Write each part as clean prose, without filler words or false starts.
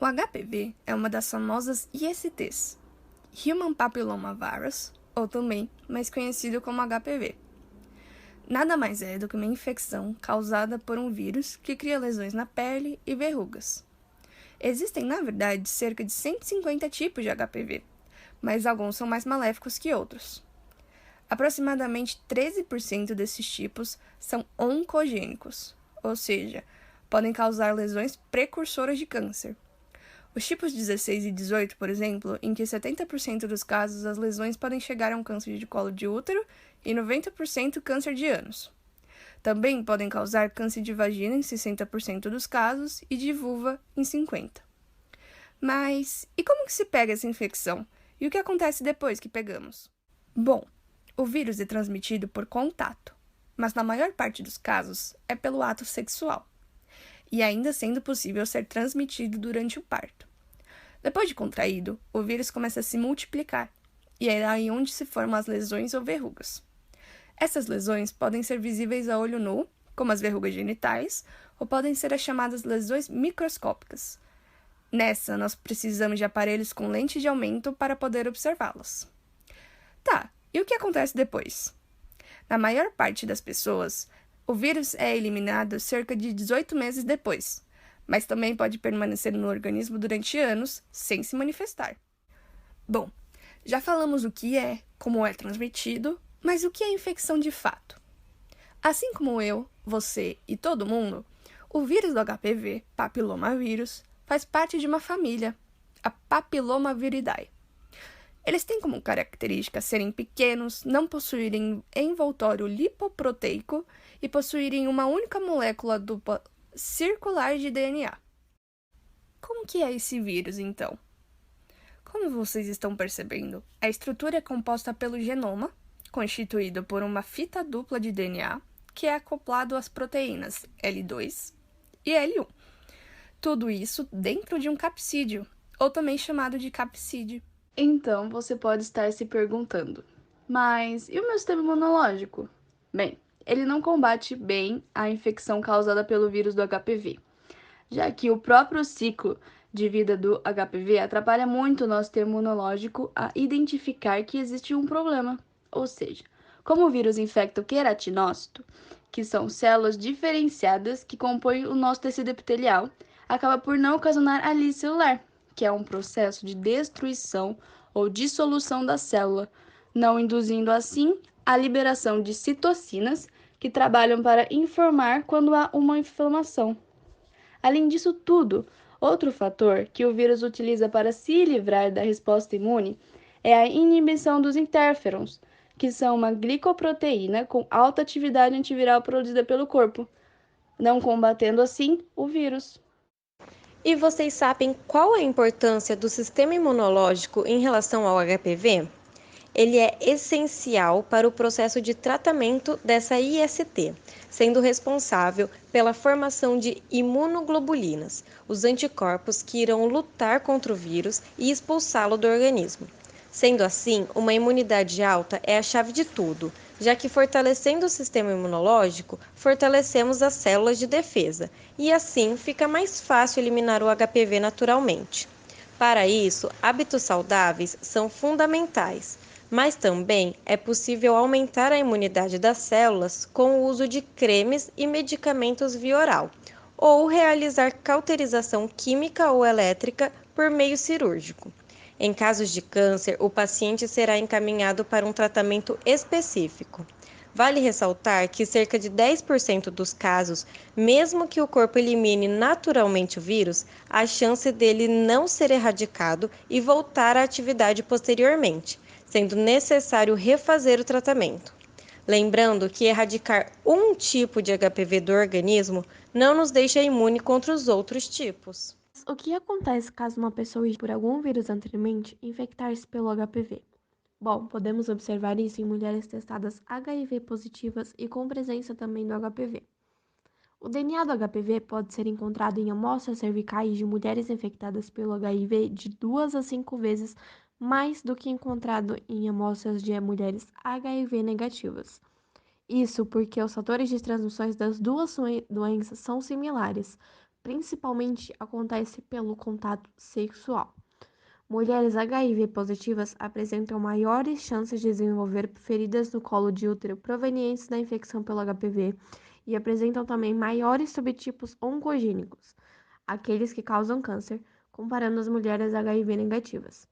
O HPV é uma das famosas ISTs, Human Papilloma Virus, ou também mais conhecido como HPV. Nada mais é do que uma infecção causada por um vírus que cria lesões na pele e verrugas. Existem, na verdade, cerca de 150 tipos de HPV, mas alguns são mais maléficos que outros. Aproximadamente 13% desses tipos são oncogênicos, ou seja, podem causar lesões precursoras de câncer. Os tipos 16 e 18, por exemplo, em que 70% dos casos as lesões podem chegar a um câncer de colo de útero e 90% câncer de ânus. Também podem causar câncer de vagina em 60% dos casos e de vulva em 50%. Mas e como que se pega essa infecção? E o que acontece depois que pegamos? Bom, o vírus é transmitido por contato, mas na maior parte dos casos é pelo ato sexual, e ainda sendo possível ser transmitido durante o parto. Depois de contraído, o vírus começa a se multiplicar, e é aí onde se formam as lesões ou verrugas. Essas lesões podem ser visíveis a olho nu, como as verrugas genitais, ou podem ser as chamadas lesões microscópicas. Nessa, nós precisamos de aparelhos com lente de aumento para poder observá-las. Tá, e o que acontece depois? Na maior parte das pessoas, o vírus é eliminado cerca de 18 meses depois, mas também pode permanecer no organismo durante anos sem se manifestar. Bom, já falamos o que é, como é transmitido, mas o que é infecção de fato? Assim como eu, você e todo mundo, o vírus do HPV, papilomavírus, faz parte de uma família, a Papilomaviridae. Eles têm como característica serem pequenos, não possuírem envoltório lipoproteico e possuírem uma única molécula dupla circular de DNA. Como que é esse vírus, então? Como vocês estão percebendo, a estrutura é composta pelo genoma, constituído por uma fita dupla de DNA, que é acoplado às proteínas L2 e L1. Tudo isso dentro de um capsídeo, ou também chamado de capsídeo. Então, você pode estar se perguntando, mas e o meu sistema imunológico? Bem, ele não combate bem a infecção causada pelo vírus do HPV, já que o próprio ciclo de vida do HPV atrapalha muito o nosso sistema imunológico a identificar que existe um problema. Ou seja, como o vírus infecta o queratinócito, que são células diferenciadas que compõem o nosso tecido epitelial, acaba por não ocasionar alívio celular, que é um processo de destruição ou dissolução da célula, não induzindo assim a liberação de citocinas que trabalham para informar quando há uma inflamação. Além disso tudo, outro fator que o vírus utiliza para se livrar da resposta imune é a inibição dos interferons, que são uma glicoproteína com alta atividade antiviral produzida pelo corpo, não combatendo assim o vírus. E vocês sabem qual a importância do sistema imunológico em relação ao HPV? Ele é essencial para o processo de tratamento dessa IST, sendo responsável pela formação de imunoglobulinas, os anticorpos que irão lutar contra o vírus e expulsá-lo do organismo. Sendo assim, uma imunidade alta é a chave de tudo, já que fortalecendo o sistema imunológico, fortalecemos as células de defesa, e assim fica mais fácil eliminar o HPV naturalmente. Para isso, hábitos saudáveis são fundamentais, mas também é possível aumentar a imunidade das células com o uso de cremes e medicamentos via oral, ou realizar cauterização química ou elétrica por meio cirúrgico. Em casos de câncer, o paciente será encaminhado para um tratamento específico. Vale ressaltar que cerca de 10% dos casos, mesmo que o corpo elimine naturalmente o vírus, a chance dele não ser erradicado e voltar à atividade posteriormente, sendo necessário refazer o tratamento. Lembrando que erradicar um tipo de HPV do organismo não nos deixa imune contra os outros tipos. O que acontece caso uma pessoa por algum vírus anteriormente infectar-se pelo HPV? Bom, podemos observar isso em mulheres testadas HIV positivas e com presença também do HPV. O DNA do HPV pode ser encontrado em amostras cervicais de mulheres infectadas pelo HIV de 2 a 5 vezes mais do que encontrado em amostras de mulheres HIV negativas. Isso porque os fatores de transmissões das duas doenças são similares, principalmente acontece pelo contato sexual. Mulheres HIV positivas apresentam maiores chances de desenvolver feridas no colo de útero provenientes da infecção pelo HPV e apresentam também maiores subtipos oncogênicos, aqueles que causam câncer, comparando as mulheres HIV negativas.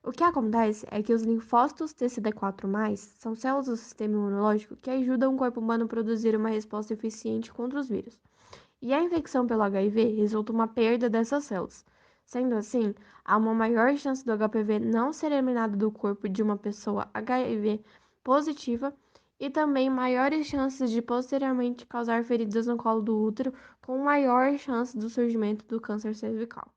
O que acontece é que os linfócitos TCD4+, são células do sistema imunológico que ajudam o corpo humano a produzir uma resposta eficiente contra os vírus. E a infecção pelo HIV resulta uma perda dessas células. Sendo assim, há uma maior chance do HPV não ser eliminado do corpo de uma pessoa HIV positiva e também maiores chances de posteriormente causar feridas no colo do útero, com maior chance do surgimento do câncer cervical.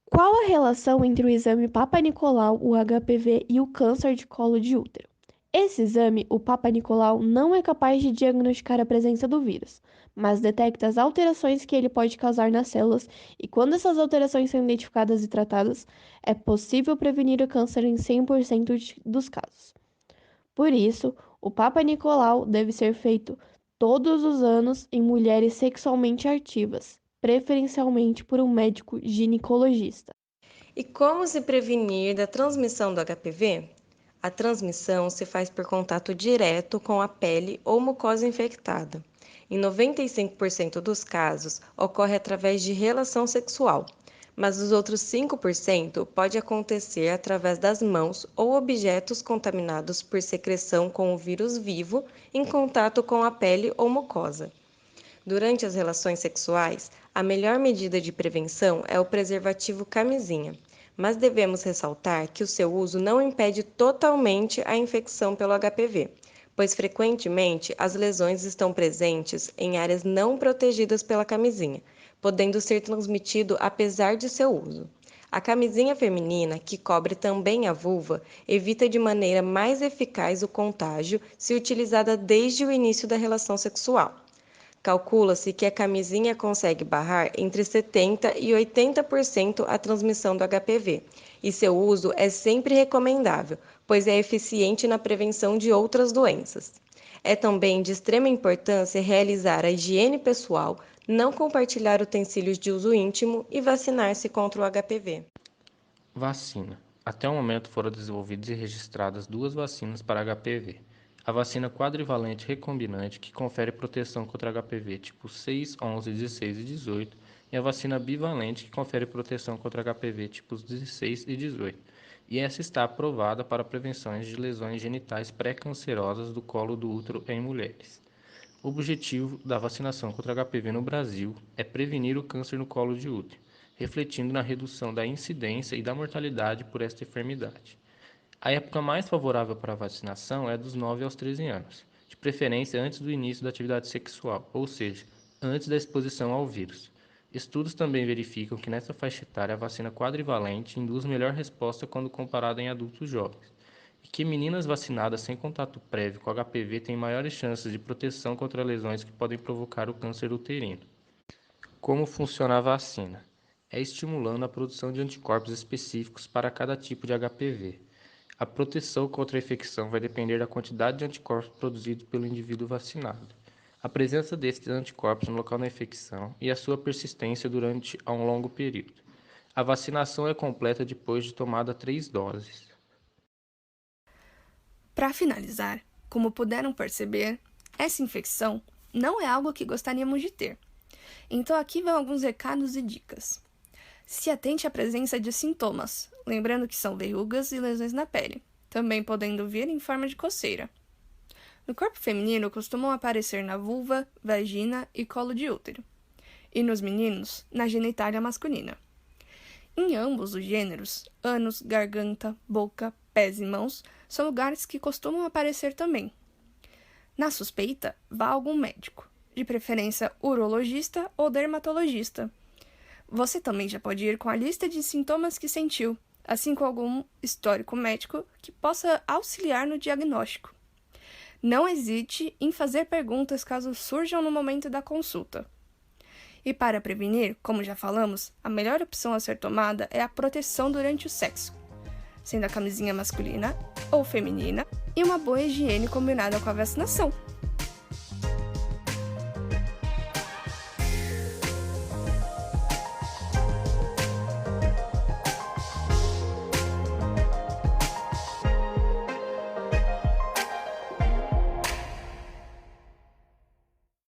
Qual a relação entre o exame Papa Nicolau, o HPV e o câncer de colo de útero? Esse exame, o Papa Nicolau, não é capaz de diagnosticar a presença do vírus, mas detecta as alterações que ele pode causar nas células e quando essas alterações são identificadas e tratadas, é possível prevenir o câncer em 100% dos casos. Por isso, o Papa Nicolau deve ser feito todos os anos em mulheres sexualmente ativas, preferencialmente por um médico ginecologista. E como se prevenir da transmissão do HPV? A transmissão se faz por contato direto com a pele ou mucosa infectada. Em 95% dos casos, ocorre através de relação sexual, mas os outros 5% pode acontecer através das mãos ou objetos contaminados por secreção com o vírus vivo em contato com a pele ou mucosa. Durante as relações sexuais, a melhor medida de prevenção é o preservativo camisinha, mas devemos ressaltar que o seu uso não impede totalmente a infecção pelo HPV, pois frequentemente as lesões estão presentes em áreas não protegidas pela camisinha, podendo ser transmitido apesar de seu uso. A camisinha feminina, que cobre também a vulva, evita de maneira mais eficaz o contágio se utilizada desde o início da relação sexual. Calcula-se que a camisinha consegue barrar entre 70% e 80% a transmissão do HPV, e seu uso é sempre recomendável, pois é eficiente na prevenção de outras doenças. É também de extrema importância realizar a higiene pessoal, não compartilhar utensílios de uso íntimo e vacinar-se contra o HPV. Vacina. Até o momento foram desenvolvidas e registradas 2 vacinas para HPV. A vacina quadrivalente recombinante, que confere proteção contra HPV tipo 6, 11, 16 e 18, e a vacina bivalente, que confere proteção contra HPV tipos 16 e 18. E essa está aprovada para prevenção de lesões genitais pré-cancerosas do colo do útero em mulheres. O objetivo da vacinação contra HPV no Brasil é prevenir o câncer no colo de útero, refletindo na redução da incidência e da mortalidade por esta enfermidade. A época mais favorável para a vacinação é dos 9 aos 13 anos, de preferência antes do início da atividade sexual, ou seja, antes da exposição ao vírus. Estudos também verificam que nessa faixa etária a vacina quadrivalente induz melhor resposta quando comparada em adultos jovens, e que meninas vacinadas sem contato prévio com HPV têm maiores chances de proteção contra lesões que podem provocar o câncer uterino. Como funciona a vacina? É estimulando a produção de anticorpos específicos para cada tipo de HPV. A proteção contra a infecção vai depender da quantidade de anticorpos produzidos pelo indivíduo vacinado, a presença desses anticorpos no local da infecção e a sua persistência durante um longo período. A vacinação é completa depois de tomada 3 doses. Para finalizar, como puderam perceber, essa infecção não é algo que gostaríamos de ter. Então aqui vão alguns recados e dicas. Se atente à presença de sintomas, lembrando que são verrugas e lesões na pele, também podendo vir em forma de coceira. No corpo feminino costumam aparecer na vulva, vagina e colo de útero, e nos meninos, na genitália masculina. Em ambos os gêneros, ânus, garganta, boca, pés e mãos são lugares que costumam aparecer também. Na suspeita, vá a algum médico, de preferência urologista ou dermatologista. Você também já pode ir com a lista de sintomas que sentiu, assim como algum histórico médico que possa auxiliar no diagnóstico. Não hesite em fazer perguntas caso surjam no momento da consulta. E para prevenir, como já falamos, a melhor opção a ser tomada é a proteção durante o sexo, sendo a camisinha masculina ou feminina e uma boa higiene combinada com a vacinação.